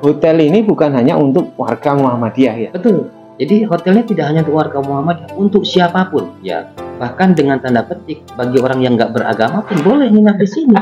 hotel ini bukan hanya untuk warga Muhammadiyah ya? Betul. Jadi hotelnya tidak hanya untuk warga Muhammadiyah, untuk siapapun ya. Bahkan dengan tanda petik bagi orang yang nggak beragama pun boleh nginap di sini.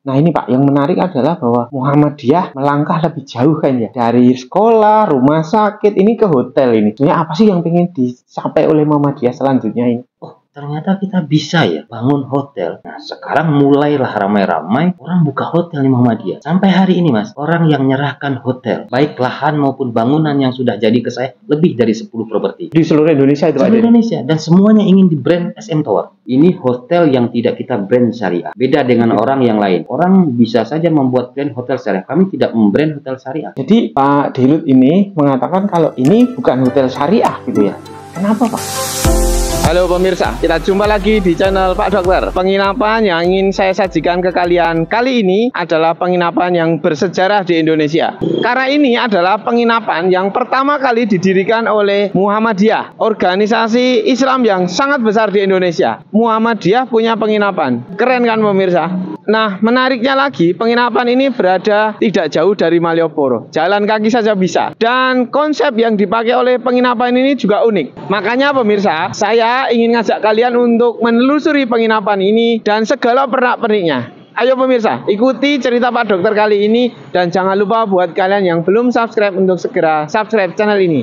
Nah ini Pak, yang menarik adalah bahwa Muhammadiyah melangkah lebih jauh kan ya. Dari sekolah, rumah sakit, ini ke hotel ini. Sebenarnya apa sih yang ingin dicapai oleh Muhammadiyah selanjutnya ini? Oh, ternyata kita bisa ya bangun hotel. Nah, sekarang mulailah ramai-ramai orang buka hotel di Muhammadiyah. Sampai hari ini Mas, orang yang menyerahkan hotel, baik lahan maupun bangunan yang sudah jadi ke saya, lebih dari 10 properti. Di seluruh Indonesia itu ada? Seluruh Indonesia. Dan semuanya ingin di brand SM Tower. Ini hotel yang tidak kita brand syariah. Beda dengan orang yang lain. Orang bisa saja membuat brand hotel syariah. Kami tidak membrand hotel syariah. Jadi Pak Dilut ini mengatakan kalau ini bukan hotel syariah gitu ya. Kenapa Pak? Halo pemirsa, kita jumpa lagi di channel Pak Dokter. Penginapan yang ingin saya sajikan ke kalian kali ini adalah penginapan yang bersejarah di Indonesia. Karena ini adalah penginapan yang pertama kali didirikan oleh Muhammadiyah, organisasi Islam yang sangat besar di Indonesia. Muhammadiyah punya penginapan. Keren kan pemirsa? Nah, menariknya lagi, penginapan ini berada tidak jauh dari Malioboro. Jalan kaki saja bisa. Dan konsep yang dipakai oleh penginapan ini juga unik. Makanya pemirsa, saya ingin ngajak kalian untuk menelusuri penginapan ini dan segala pernak-perniknya. Ayo pemirsa, ikuti cerita Pak Dokter kali ini. Dan jangan lupa buat kalian yang belum subscribe untuk segera subscribe channel ini.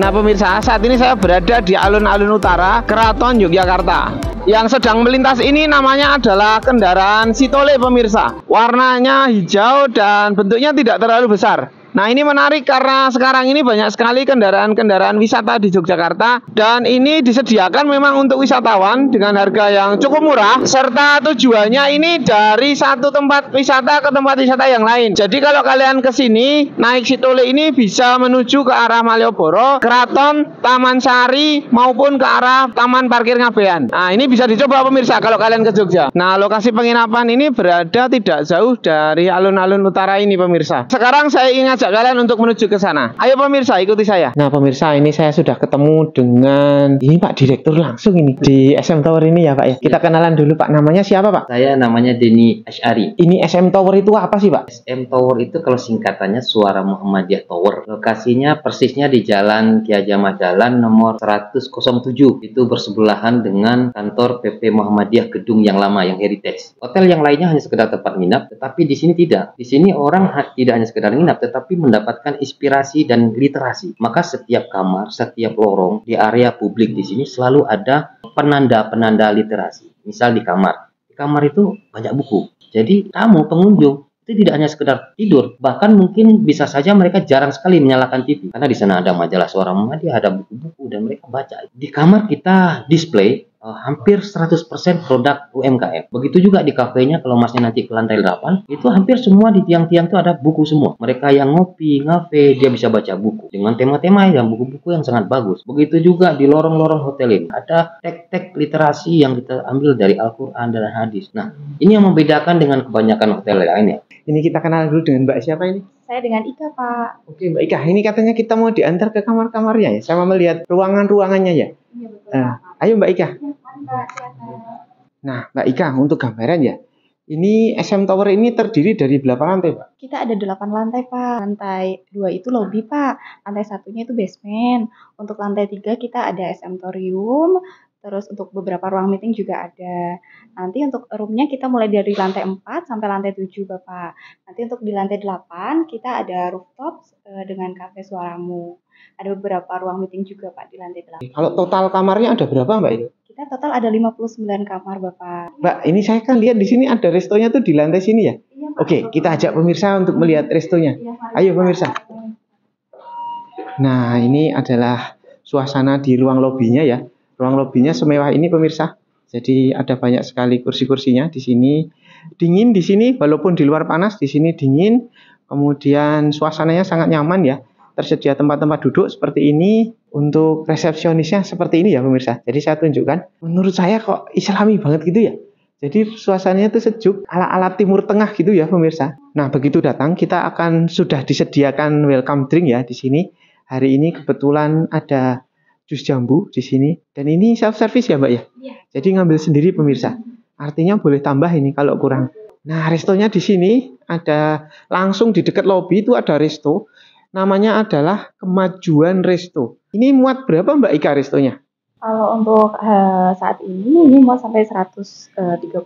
Nah pemirsa, saat ini saya berada di alun-alun utara Keraton Yogyakarta. Yang sedang melintas ini namanya adalah kendaraan Sitole pemirsa. Warnanya hijau dan bentuknya tidak terlalu besar. Nah ini menarik karena sekarang ini banyak sekali kendaraan-kendaraan wisata di Yogyakarta. Dan ini disediakan memang untuk wisatawan dengan harga yang cukup murah. Serta tujuannya ini dari satu tempat wisata ke tempat wisata yang lain. Jadi kalau kalian ke sini naik Sitole ini bisa menuju ke arah Malioboro, Keraton, Taman Sari maupun ke arah Taman Parkir Ngabean. Nah ini bisa dicoba pemirsa kalau kalian ke Jogja. Nah lokasi penginapan ini berada tidak jauh dari alun-alun utara ini pemirsa. Sekarang saya ingin ajak kalian untuk menuju ke sana. Ayo pemirsa, ikuti saya. Nah pemirsa, ini saya sudah ketemu dengan ini Pak Direktur langsung ini di SM Tower ini ya Pak ya. Kita kenalan dulu Pak, namanya siapa Pak? Saya namanya Denny Asyari. Ini SM Tower itu apa sih Pak? SM Tower itu kalau singkatannya Suara Muhammadiyah Tower. Lokasinya persisnya di Jalan Ki Hajar Dahlan nomor 107. Itu bersebelahan dengan kantor PP Muhammadiyah gedung yang lama, yang heritage. Hotel yang lainnya hanya sekedar tempat nginap, tetapi di sini tidak. Di sini orang tidak hanya sekedar nginap, tetapi mendapatkan inspirasi dan literasi. Maka setiap kamar, setiap lorong di area publik di sini selalu ada penanda-penanda literasi. Misal di kamar itu banyak buku. Jadi tamu, pengunjung itu tidak hanya sekedar tidur, bahkan mungkin bisa saja mereka jarang sekali menyalakan TV karena di sana ada majalah Suara Muhammadiyah, ada buku-buku dan mereka baca. Di kamar kita display hampir 100% produk UMKM. Begitu juga di kafenya, kalau masnya nanti ke lantai 8, itu hampir semua di tiang-tiang itu ada buku semua. Mereka yang ngopi, ngafe, dia bisa baca buku dengan tema-tema yang buku-buku yang sangat bagus. Begitu juga di lorong-lorong hotel ini ada teks-teks literasi yang kita ambil dari Al-Quran dan hadis. Nah, ini yang membedakan dengan kebanyakan hotel lainnya. Ini kita kenal dulu dengan Mbak siapa ini? Saya dengan Ika, Pak. Oke Mbak Ika, ini katanya kita mau diantar ke kamar-kamarnya ya, sama melihat ruangan-ruangannya ya. Iya betul. Ayo Mbak Ika. Ya, Mbak, silakan. Nah Mbak Ika, untuk gambaran ya, ini SM Tower ini terdiri dari berapa lantai Pak? Kita ada 8 lantai, Pak. Lantai 2 itu lobby, Pak. Lantai satunya itu basement. Untuk lantai 3 kita ada SM Torium. Terus untuk beberapa ruang meeting juga ada. Nanti untuk roomnya kita mulai dari lantai 4 sampai lantai 7, Bapak. Nanti untuk di lantai 8 kita ada rooftop dengan kafe Suaramu. Ada beberapa ruang meeting juga, Pak, di lantai 8. Kalau total kamarnya ada berapa Mbak itu? Kita total ada 59 kamar, Bapak. Mbak, ini saya kan lihat di sini ada restonya tuh di lantai sini ya. Iya, Pak. Oke, kita ajak pemirsa untuk melihat restonya. Iya, Pak. Ayo pemirsa. Nah, ini adalah suasana di ruang lobinya ya. Ruang lobinya semewah ini pemirsa. Jadi ada banyak sekali kursi-kursinya di sini. Dingin di sini, walaupun di luar panas, di sini dingin. Kemudian suasananya sangat nyaman ya. Tersedia tempat-tempat duduk seperti ini. Untuk resepsionisnya seperti ini ya pemirsa. Jadi saya tunjukkan. Menurut saya kok islami banget gitu ya. Jadi suasananya itu sejuk, ala-ala Timur Tengah gitu ya pemirsa. Nah begitu datang kita akan sudah disediakan welcome drink ya di sini. Hari ini kebetulan ada jus jambu di sini. Dan ini self service ya Mbak ya. Iya. Jadi ngambil sendiri pemirsa. Artinya boleh tambah ini kalau kurang. Nah, restonya di sini ada langsung di dekat lobi itu ada resto. Namanya adalah Kemajuan Resto. Ini muat berapa Mbak Ika restonya? Kalau untuk saat ini mau sampai 130-150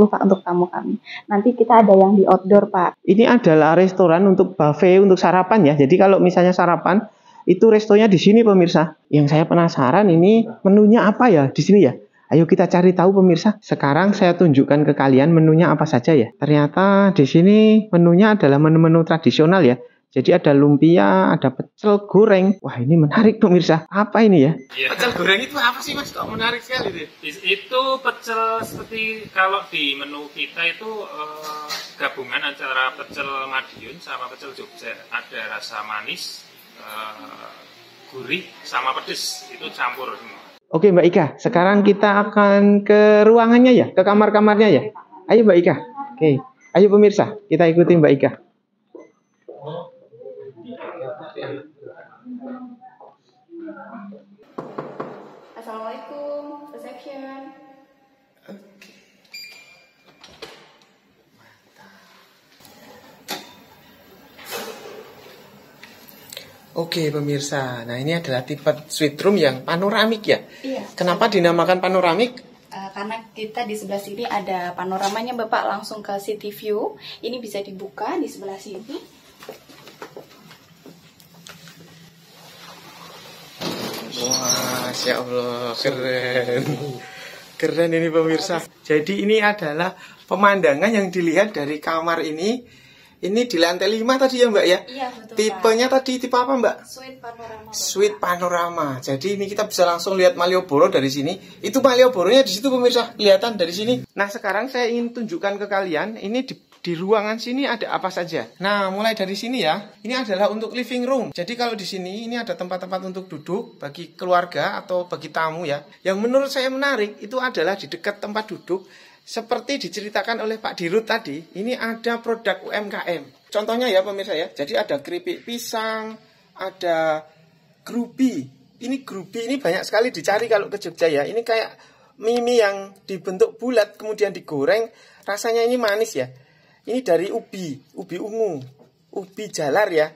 Pak untuk tamu kami. Nanti kita ada yang di outdoor Pak. Ini adalah restoran untuk buffet untuk sarapan ya. Jadi kalau misalnya sarapan itu restonya di sini pemirsa. Yang saya penasaran ini menunya apa ya di sini ya. Ayo kita cari tahu pemirsa. Sekarang saya tunjukkan ke kalian menunya apa saja ya. Ternyata di sini menunya adalah menu-menu tradisional ya. Jadi ada lumpia, ada pecel goreng. Wah ini menarik pemirsa. Apa ini ya? Iya. Pecel goreng itu apa sih mas? Kok menarik sekali deh. Itu pecel seperti kalau di menu kita itu gabungan antara pecel Madiun sama pecel Jogja. Ada rasa manis, gurih, sama pedes. Itu campur semua. Oke Mbak Ika, sekarang kita akan ke ruangannya ya, ke kamar-kamarnya ya. Ayo Mbak Ika. Oke, ayo pemirsa, kita ikuti Mbak Ika. Assalamualaikum, reception. Oke pemirsa, nah ini adalah tipe suite room yang panoramik ya. Iya. Kenapa dinamakan panoramik? Karena kita di sebelah sini ada panoramanya Bapak langsung ke city view. Ini bisa dibuka di sebelah sini. Wah, Masya Allah, keren. Keren ini pemirsa. Jadi ini adalah pemandangan yang dilihat dari kamar ini. Ini di lantai 5 tadi ya Mbak ya? Iya betul. Tipenya Pak. tadi tipe apa Mbak? Suite panorama. Bapak. Suite panorama. Jadi ini kita bisa langsung lihat Malioboro dari sini. Itu Malioboronya di situ pemirsa, kelihatan dari sini. Nah sekarang saya ingin tunjukkan ke kalian. Ini di ruangan sini ada apa saja. Nah mulai dari sini ya. Ini adalah untuk living room. Jadi kalau di sini ini ada tempat-tempat untuk duduk bagi keluarga atau bagi tamu ya. Yang menurut saya menarik itu adalah di dekat tempat duduk. Seperti diceritakan oleh Pak Dirut tadi, ini ada produk UMKM. Contohnya ya pemirsa ya, jadi ada keripik pisang, ada grubi. Ini grubi ini banyak sekali dicari kalau ke Jogja ya. Ini kayak mie yang dibentuk bulat kemudian digoreng, rasanya ini manis ya. Ini dari ubi ungu, ubi jalar ya,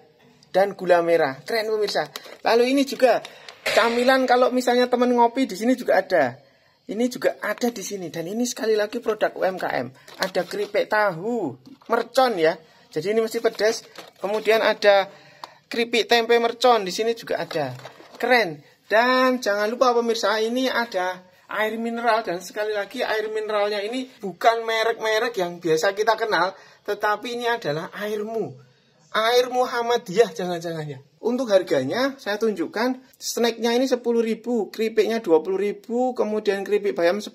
dan gula merah. Keren pemirsa. Lalu ini juga camilan kalau misalnya teman ngopi di sini juga ada. Ini juga ada di sini dan ini sekali lagi produk UMKM. Ada keripik tahu, mercon ya. Jadi ini mesti pedas. Kemudian ada keripik tempe mercon di sini juga ada. Keren. Dan jangan lupa pemirsa, ini ada air mineral dan sekali lagi air mineralnya ini bukan merek-merek yang biasa kita kenal, tetapi ini adalah airmu. Air Muhammadiyah jangan-jangannya. Untuk harganya saya tunjukkan, snacknya ini 10.000, keripiknya 20.000, kemudian keripik bayam 10.000.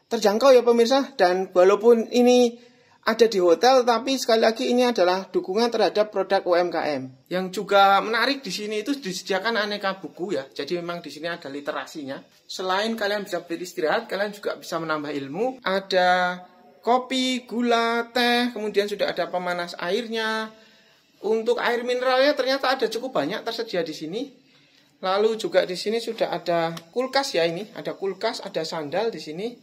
Terjangkau ya pemirsa, dan walaupun ini ada di hotel, tapi sekali lagi ini adalah dukungan terhadap produk UMKM. Yang juga menarik di sini itu disediakan aneka buku ya. Jadi memang di sini ada literasinya. Selain kalian bisa beristirahat, kalian juga bisa menambah ilmu. Ada kopi, gula, teh, kemudian sudah ada pemanas airnya. Untuk air mineralnya ternyata ada cukup banyak tersedia di sini. Lalu juga di sini sudah ada kulkas ya ini, ada kulkas, ada sandal di sini.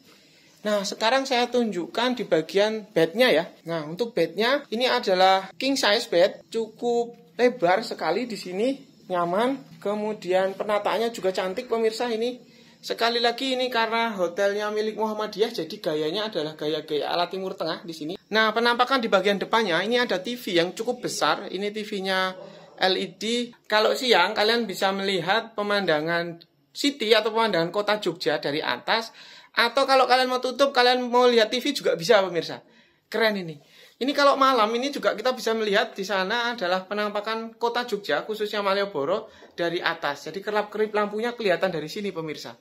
Nah, sekarang saya tunjukkan di bagian bednya ya. Nah, untuk bednya ini adalah king size bed, cukup lebar sekali di sini, nyaman. Kemudian penataannya juga cantik pemirsa ini. Sekali lagi ini karena hotelnya milik Muhammadiyah, jadi gayanya adalah gaya-gaya ala Timur Tengah di sini. Nah, penampakan di bagian depannya ini ada TV yang cukup besar. Ini TV-nya LED. Kalau siang kalian bisa melihat pemandangan city atau pemandangan kota Jogja dari atas. Atau kalau kalian mau tutup, kalian mau lihat TV juga bisa pemirsa. Keren ini. Ini kalau malam ini juga kita bisa melihat di sana adalah penampakan kota Jogja, khususnya Malioboro dari atas. Jadi kerap-kerip lampunya kelihatan dari sini pemirsa.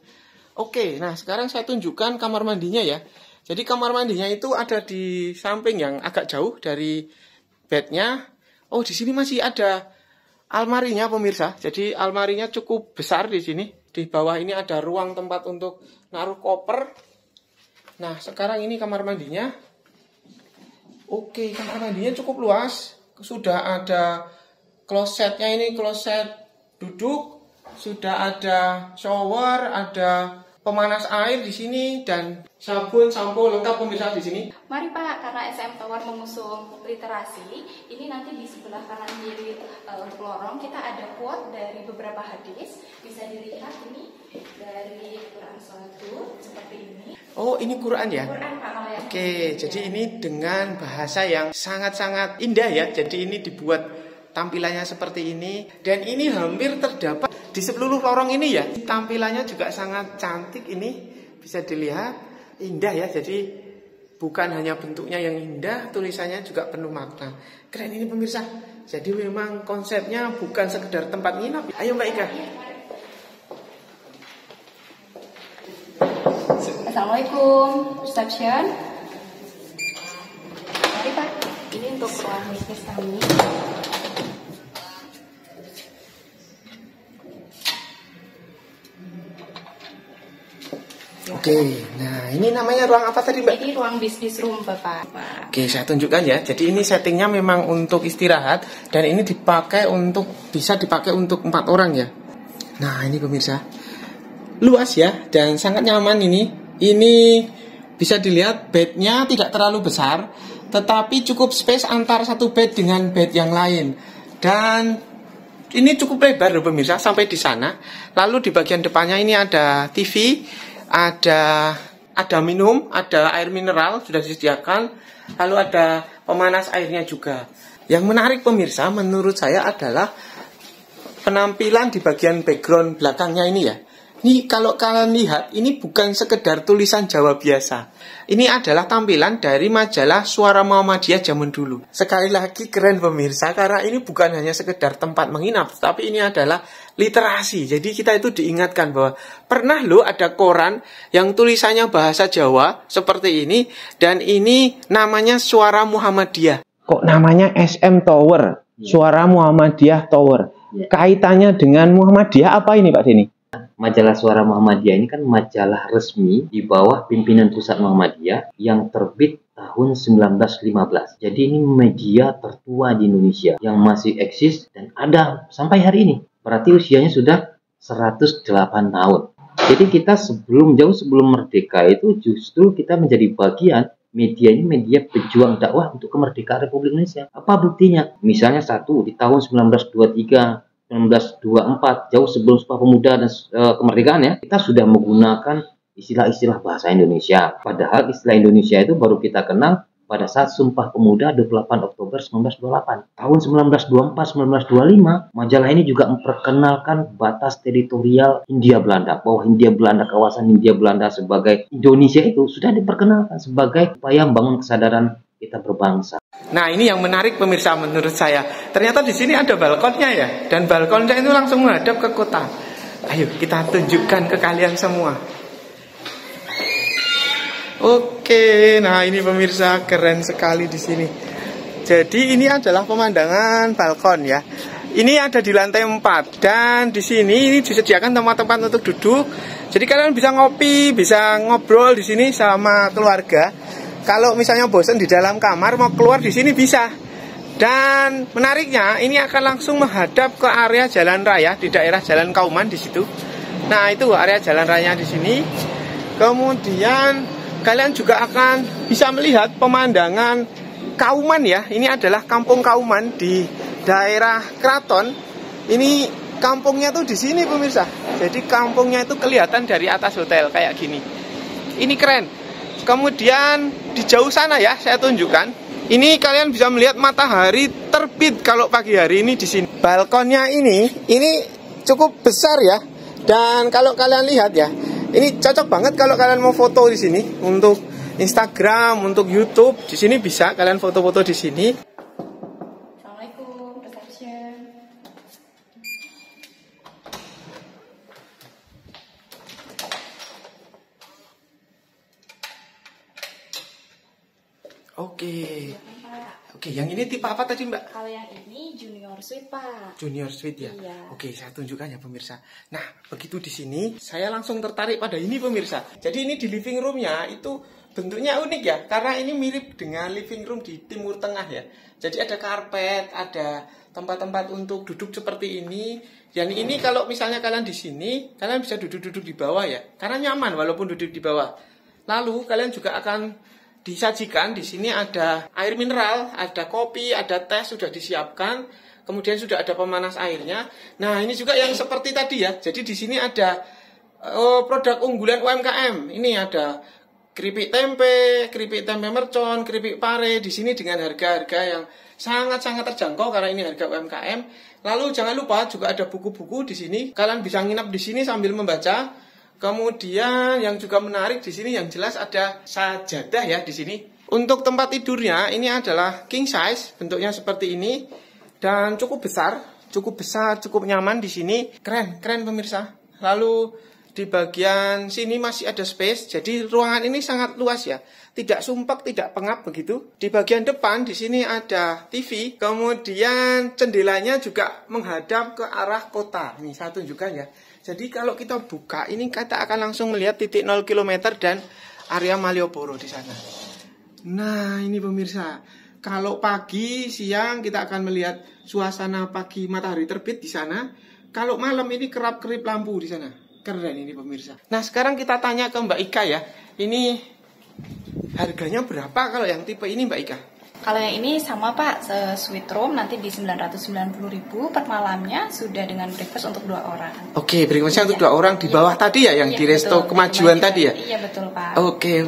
Oke, nah sekarang saya tunjukkan kamar mandinya ya. Jadi kamar mandinya itu ada di samping yang agak jauh dari bednya. Oh, di sini masih ada almarinya pemirsa. Jadi almarinya cukup besar di sini. Di bawah ini ada ruang tempat untuk naruh koper. Nah, sekarang ini kamar mandinya. Oke, kamar mandinya cukup luas. Sudah ada klosetnya, ini kloset duduk. Sudah ada shower, ada pemanas air di sini dan sabun, sampo lengkap pemirsa di sini. Mari Pak, karena SM Tower mengusung literasi, ini nanti di sebelah kanan kiri untuk lorong kita ada quote dari beberapa hadis. Bisa dilihat ini dari Quran Surah seperti ini. Oh, ini Quran ya? Quran Pak, kalau yang Oke, jadi ini dengan bahasa yang sangat-sangat indah ya. Jadi ini dibuat tampilannya seperti ini dan ini hampir terdapat di seluruh lorong ini ya. Tampilannya juga sangat cantik, ini bisa dilihat indah ya. Jadi bukan hanya bentuknya yang indah, tulisannya juga penuh makna. Keren ini pemirsa. Jadi memang konsepnya bukan sekedar tempat nginap. Ayo Mbak Ika. Assalamualaikum, reception. Mari Pak, ini untuk ruang bisnis kami. Oke, nah ini namanya ruang apa tadi Mbak? Ini ruang bisnis room Bapak. Oke, saya tunjukkan ya. Jadi ini settingnya memang untuk istirahat dan ini dipakai untuk bisa dipakai untuk 4 orang ya. Nah ini pemirsa, luas ya dan sangat nyaman ini. Ini bisa dilihat bednya tidak terlalu besar, tetapi cukup space antar satu bed dengan bed yang lain. Dan ini cukup lebar loh pemirsa sampai di sana. Lalu di bagian depannya ini ada TV. Ada minum, ada air mineral sudah disediakan, lalu ada pemanas airnya juga. Yang menarik pemirsa menurut saya adalah penampilan di bagian background belakangnya ini ya. Ini kalau kalian lihat, ini bukan sekedar tulisan Jawa biasa. Ini adalah tampilan dari majalah Suara Muhammadiyah zaman dulu. Sekali lagi keren pemirsa, karena ini bukan hanya sekedar tempat menginap, tapi ini adalah literasi. Jadi kita itu diingatkan bahwa pernah loh ada koran yang tulisannya bahasa Jawa seperti ini, dan ini namanya Suara Muhammadiyah. Kok namanya SM Tower? Suara Muhammadiyah Tower. Kaitannya dengan Muhammadiyah apa ini Pak Denny? Majalah Suara Muhammadiyah ini kan majalah resmi di bawah pimpinan pusat Muhammadiyah yang terbit tahun 1915. Jadi ini media tertua di Indonesia yang masih eksis dan ada sampai hari ini. Berarti usianya sudah 108 tahun. Jadi kita jauh sebelum merdeka itu justru kita menjadi bagian media ini, media pejuang dakwah untuk kemerdekaan Republik Indonesia. Apa buktinya? Misalnya satu, di tahun 1923 1924, jauh sebelum Sumpah Pemuda dan kemerdekaan ya, kita sudah menggunakan istilah-istilah bahasa Indonesia. Padahal istilah Indonesia itu baru kita kenal pada saat Sumpah Pemuda 28 Oktober 1928. Tahun 1924-1925, majalah ini juga memperkenalkan batas teritorial Hindia Belanda, bahwa Hindia Belanda, kawasan Hindia Belanda sebagai Indonesia itu sudah diperkenalkan sebagai upaya membangun kesadaran kita berbangsa. Nah ini yang menarik pemirsa menurut saya. Ternyata di sini ada balkonnya ya, dan balkonnya itu langsung menghadap ke kota. Ayo kita tunjukkan ke kalian semua. Oke, nah ini pemirsa keren sekali di sini. Jadi ini adalah pemandangan balkon ya. Ini ada di lantai 4 dan di sini ini disediakan tempat-tempat untuk duduk. Jadi kalian bisa ngopi, bisa ngobrol di sini sama keluarga. Kalau misalnya bosan di dalam kamar mau keluar di sini bisa. Dan menariknya ini akan langsung menghadap ke area jalan raya di daerah Jalan Kauman di situ. Nah, itu area jalan raya di sini. Kemudian kalian juga akan bisa melihat pemandangan Kauman ya. Ini adalah Kampung Kauman di daerah Kraton. Ini kampungnya tuh di sini pemirsa. Jadi kampungnya itu kelihatan dari atas hotel kayak gini. Ini keren. Kemudian di jauh sana ya saya tunjukkan. Ini kalian bisa melihat matahari terbit kalau pagi hari ini di sini. Balkonnya ini cukup besar ya. Dan kalau kalian lihat ya, ini cocok banget kalau kalian mau foto di sini untuk Instagram, untuk YouTube. Di sini bisa kalian foto-foto di sini. Assalamualaikum, reception. Oke. Oke, yang ini tipe apa tadi Mbak? Kalau yang ini junior suite Pak. Junior suite ya? Iya. Oke, saya tunjukkan ya pemirsa. Nah, begitu di sini, saya langsung tertarik pada ini pemirsa. Jadi ini di living roomnya itu bentuknya unik ya, karena ini mirip dengan living room di Timur Tengah ya. Jadi ada karpet, ada tempat-tempat untuk duduk seperti ini. Dan ini kalau misalnya kalian di sini, kalian bisa duduk-duduk di bawah ya, karena nyaman walaupun duduk di bawah. Lalu kalian juga akan disajikan di sini ada air mineral, ada kopi, ada teh sudah disiapkan, kemudian sudah ada pemanas airnya. Nah, ini juga yang seperti tadi ya. Jadi di sini ada produk unggulan UMKM. Ini ada keripik tempe mercon, keripik pare di sini dengan harga-harga yang sangat-sangat terjangkau karena ini harga UMKM. Lalu jangan lupa juga ada buku-buku di sini. Kalian bisa nginap di sini sambil membaca. Kemudian yang juga menarik di sini yang jelas ada sajadah ya di sini. Untuk tempat tidurnya ini adalah king size, bentuknya seperti ini dan cukup besar, cukup nyaman di sini. Keren pemirsa. Lalu di bagian sini masih ada space, jadi ruangan ini sangat luas ya. Tidak sumpek, tidak pengap begitu. Di bagian depan di sini ada TV, kemudian jendelanya juga menghadap ke arah kota. Nih saya tunjukkan ya. Jadi kalau kita buka ini kita akan langsung melihat titik 0 km dan area Malioboro di sana. Nah, ini pemirsa. Kalau pagi, siang kita akan melihat suasana pagi matahari terbit di sana. Kalau malam ini kerap-kerip lampu di sana. Keren ini pemirsa. Nah, sekarang kita tanya ke Mbak Ika ya. Ini harganya berapa kalau yang tipe ini Mbak Ika? Kalau yang ini sama Pak, suite room nanti di 990.000 per malamnya, sudah dengan breakfast untuk 2 orang. Oke, breakfastnya untuk 2 orang di bawah tadi ya, yang di Resto Kemajuan tadi ya? Iya betul Pak. Oke.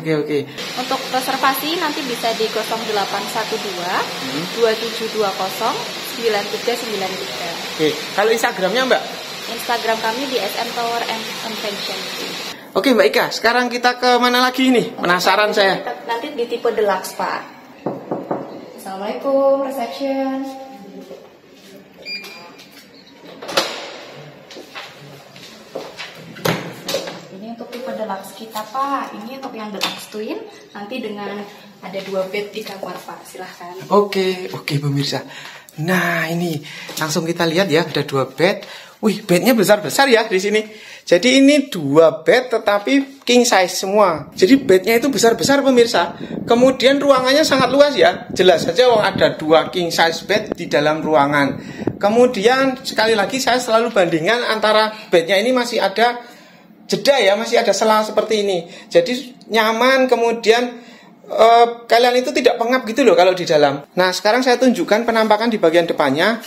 Untuk reservasi nanti bisa di 0812 2720 9393. Oke, kalau Instagramnya Mbak? Instagram kami di SM Tower and Convention. Oke Mbak Ika, sekarang kita ke mana lagi nih? Penasaran saya. Nanti di tipe deluxe Pak. Assalamualaikum, reception. Ini untuk tipe deluxe kita Pak. Ini untuk yang deluxe twin, nanti dengan ada 2 bed di kamar Pak. Silahkan. Oke pemirsa. Nah ini langsung kita lihat ya, ada 2 bed. Wih, bednya besar-besar ya di sini. Jadi ini 2 bed tetapi king size semua. Jadi bednya itu besar-besar pemirsa. Kemudian ruangannya sangat luas ya. Jelas saja ada 2 king size bed di dalam ruangan. Kemudian sekali lagi saya selalu bandingkan antara bednya ini masih ada jeda ya, masih ada sela seperti ini. Jadi nyaman, kemudian kalian itu tidak pengap gitu loh kalau di dalam. Nah, sekarang saya tunjukkan penampakan di bagian depannya.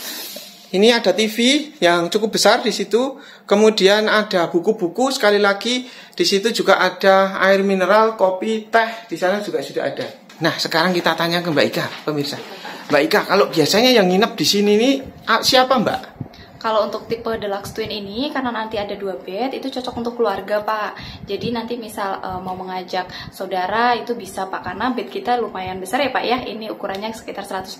Ini ada TV yang cukup besar di situ. Kemudian ada buku-buku, sekali lagi di situ juga ada air mineral, kopi, teh, di sana juga sudah ada. Nah, sekarang kita tanya ke Mbak Ika, pemirsa. Mbak Ika, kalau biasanya yang nginep di sini nih siapa Mbak? Kalau untuk tipe deluxe twin ini, karena nanti ada 2 bed, itu cocok untuk keluarga Pak. Jadi nanti misal mau mengajak saudara itu bisa Pak, karena bed kita lumayan besar ya Pak ya. Ini ukurannya sekitar 180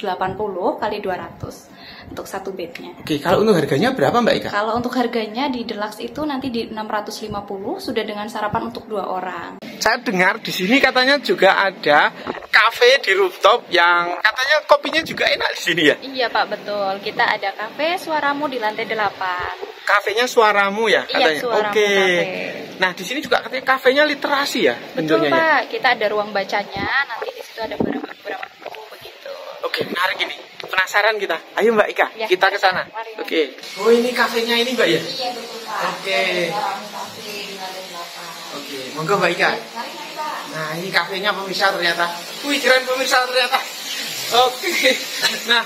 kali 200 untuk 1 bednya. Oke, kalau untuk harganya berapa Mbak Ika? Kalau untuk harganya di deluxe itu nanti di 650 sudah dengan sarapan untuk 2 orang. Saya dengar di sini katanya juga ada kafe di rooftop yang katanya kopinya juga enak di sini ya? Iya Pak, betul. Kita ada kafe Suaramu di lantai 8. Kafenya Suaramu ya katanya? Iya, Suaramu Oke. Cafe. Nah, di sini juga katanya kafenya literasi ya? Betul bentuknya, Pak, ya? kita ada ruang bacanya, nanti di situ ada beberapa buku begitu. Oke, menarik ini. Penasaran kita. Ayo Mbak Ika, Ya, kita ke sana. mari. Oke. Oh, ini kafenya ini Mbak ya? Iya betul Pak. Oke. Suaramu Cafe di lantai 8. Oke, monggo Mbak Ika. Mari Pak. Nah, ini kafenya pemirsa ternyata. Wih, keren pemirsa ternyata. Oke. Nah,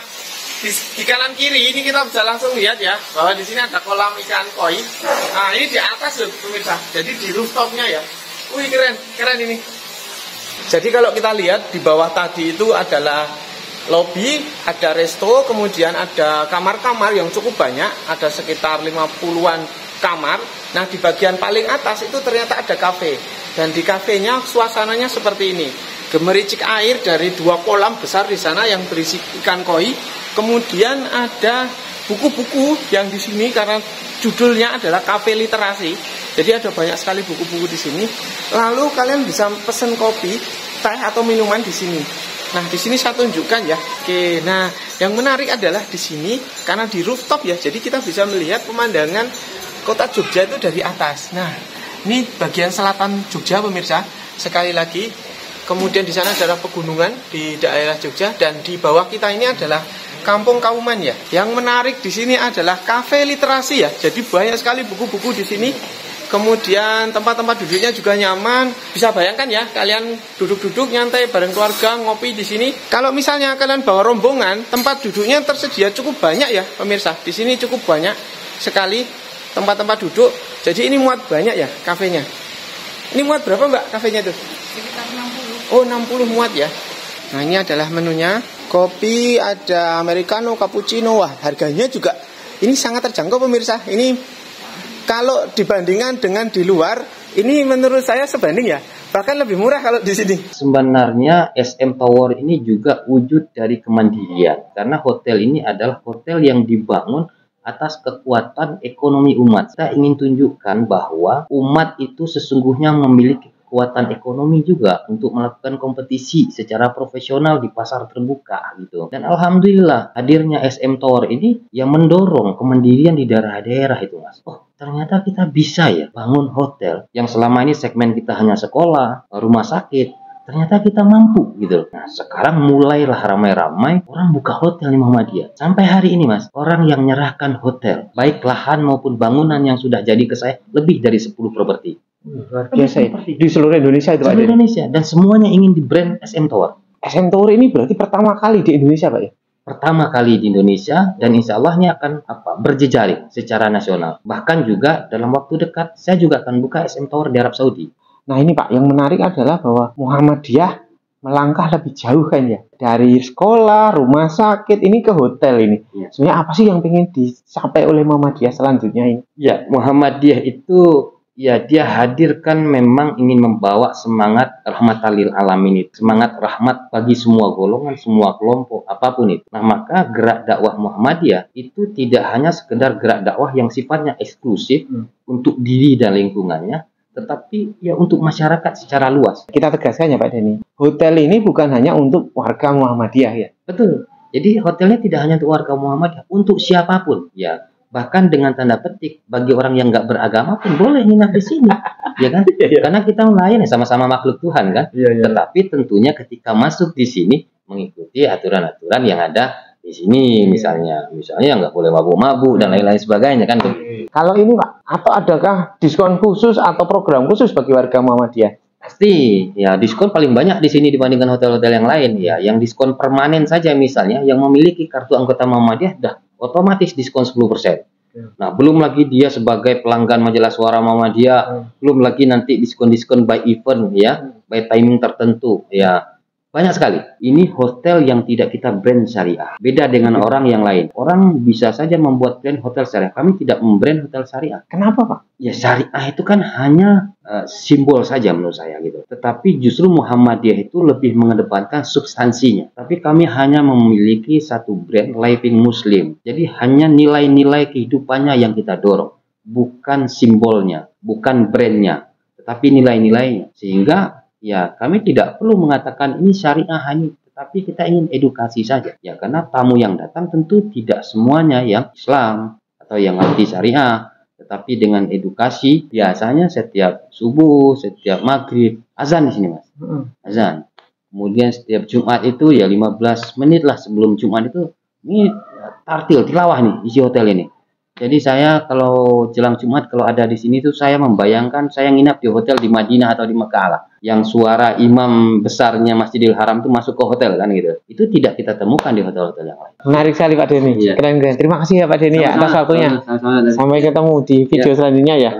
di kanan kiri ini kita bisa langsung lihat ya bahwa di sini ada kolam ikan koi. Nah, ini di atas loh pemirsa. Jadi di rooftopnya ya. Wih, keren ini. Jadi kalau kita lihat di bawah tadi itu adalah lobby, ada resto, kemudian ada kamar-kamar yang cukup banyak, ada sekitar 50-an kamar. Nah, di bagian paling atas itu ternyata ada kafe. Dan di kafenya suasananya seperti ini. Gemericik air dari 2 kolam besar di sana yang berisi ikan koi. Kemudian ada buku-buku yang di sini karena judulnya adalah kafe literasi. Jadi ada banyak sekali buku-buku di sini. Lalu kalian bisa pesen kopi, teh atau minuman di sini. Nah, di sini saya tunjukkan ya. Oke, nah yang menarik adalah di sini karena di rooftop ya, jadi kita bisa melihat pemandangan kota Jogja itu dari atas. Nah, ini bagian selatan Jogja pemirsa. Sekali lagi, kemudian di sana adalah pegunungan di daerah Jogja dan di bawah kita ini adalah Kampung Kauman ya. Yang menarik di sini adalah kafe literasi ya. Jadi banyak sekali buku-buku di sini. Kemudian tempat-tempat duduknya juga nyaman. Bisa bayangkan ya, kalian duduk-duduk nyantai bareng keluarga, ngopi di sini. Kalau misalnya kalian bawa rombongan, tempat duduknya tersedia cukup banyak ya, pemirsa. Di sini cukup banyak sekali tempat-tempat duduk. Jadi ini muat banyak ya kafenya. Ini muat berapa Mbak kafenya tuh? Sekitar 60. Oh, 60 muat ya. Nah, ini adalah menunya. Kopi, ada americano, cappuccino. Wah, harganya juga ini sangat terjangkau pemirsa. Ini kalau dibandingkan dengan di luar, ini menurut saya sebanding ya. Bahkan lebih murah kalau di sini. Sebenarnya SM Tower ini juga wujud dari kemandirian. Karena hotel ini adalah hotel yang dibangun atas kekuatan ekonomi umat. Kita ingin tunjukkan bahwa umat itu sesungguhnya memiliki kekuatan ekonomi juga untuk melakukan kompetisi secara profesional di pasar terbuka gitu. Dan alhamdulillah hadirnya SM Tower ini yang mendorong kemandirian di daerah-daerah itu, Mas. Oh, ternyata kita bisa ya bangun hotel yang selama ini segmen kita hanya sekolah, rumah sakit. Ternyata kita mampu gitu. Nah, sekarang mulailah ramai-ramai orang buka hotel di Muhammadiyah. Sampai hari ini, Mas, orang yang menyerahkan hotel, baik lahan maupun bangunan yang sudah jadi ke saya lebih dari 10 properti. Luar biasa ya. Di seluruh Indonesia itu Pak. Seluruh Indonesia, dan semuanya ingin di brand SM Tower. SM Tower ini berarti pertama kali di Indonesia Pak ya? Pertama kali di Indonesia, dan insya Allah ini akan berjejaring secara nasional. Bahkan juga dalam waktu dekat saya juga akan buka SM Tower di Arab Saudi. Nah ini Pak, yang menarik adalah bahwa Muhammadiyah melangkah lebih jauh kan ya. Dari sekolah, rumah sakit, ini ke hotel ini. Ya. Sebenarnya apa sih yang ingin dicapai oleh Muhammadiyah selanjutnya ini? Ya, Muhammadiyah itu ya dia hadirkan memang ingin membawa semangat rahmatan lil alamin itu. Semangat rahmat bagi semua golongan, semua kelompok, apapun itu. Nah, maka gerak dakwah Muhammadiyah itu tidak hanya sekedar gerak dakwah yang sifatnya eksklusif untuk diri dan lingkungannya, tetapi ya untuk masyarakat secara luas. Kita tegaskan ya Pak Denny, hotel ini bukan hanya untuk warga Muhammadiyah ya? Betul. Jadi hotelnya tidak hanya untuk warga Muhammadiyah, untuk siapapun ya. Bahkan dengan tanda petik bagi orang yang nggak beragama pun boleh nginap di sini, ya kan? Karena kita melayani sama-sama makhluk Tuhan kan. Tetapi tentunya ketika masuk di sini mengikuti aturan-aturan yang ada di sini, misalnya nggak boleh mabuk-mabuk dan lain-lain sebagainya kan. Kalau ini Pak, atau adakah diskon khusus atau program khusus bagi warga Muhammadiyah? Pasti, ya diskon paling banyak di sini dibandingkan hotel-hotel yang lain ya. Yang diskon permanen saja misalnya, yang memiliki kartu anggota Muhammadiyah dah otomatis diskon 10%. Nah, belum lagi dia sebagai pelanggan Majalah Suara Muhammadiyah, belum lagi nanti diskon-diskon by event ya, by timing tertentu ya. Banyak sekali. Ini hotel yang tidak kita brand syariah. Beda dengan orang yang lain. Orang bisa saja membuat brand hotel syariah. Kami tidak membrand hotel syariah. Kenapa Pak? Ya syariah itu kan hanya simbol saja menurut saya gitu. Tetapi justru Muhammadiyah itu lebih mengedepankan substansinya. Tapi kami hanya memiliki satu brand Living Muslim. Jadi hanya nilai-nilai kehidupannya yang kita dorong. Bukan simbolnya, bukan brandnya. Tetapi nilai-nilainya. Sehingga ya, kami tidak perlu mengatakan ini syariah hanya, tetapi kita ingin edukasi saja. Ya, karena tamu yang datang tentu tidak semuanya yang Islam atau yang anti syariah, tetapi dengan edukasi biasanya setiap subuh, setiap maghrib, azan di sini Mas. Azan. Kemudian setiap Jumat itu ya 15 menit lah sebelum Jumat itu ini tartil tilawah nih isi hotel ini. Jadi saya kalau jelang Jumat kalau ada di sini tuh saya membayangkan saya nginap di hotel di Madinah atau di Mekah lah. Yang suara imam besarnya Masjidil Haram tuh masuk ke hotel kan gitu. Itu tidak kita temukan di hotel-hotel yang lain. Menarik sekali Pak Denny. Iya. Keren-keren. Terima kasih ya Pak Denny ya atas waktunya. Sampai ketemu di video selanjutnya ya.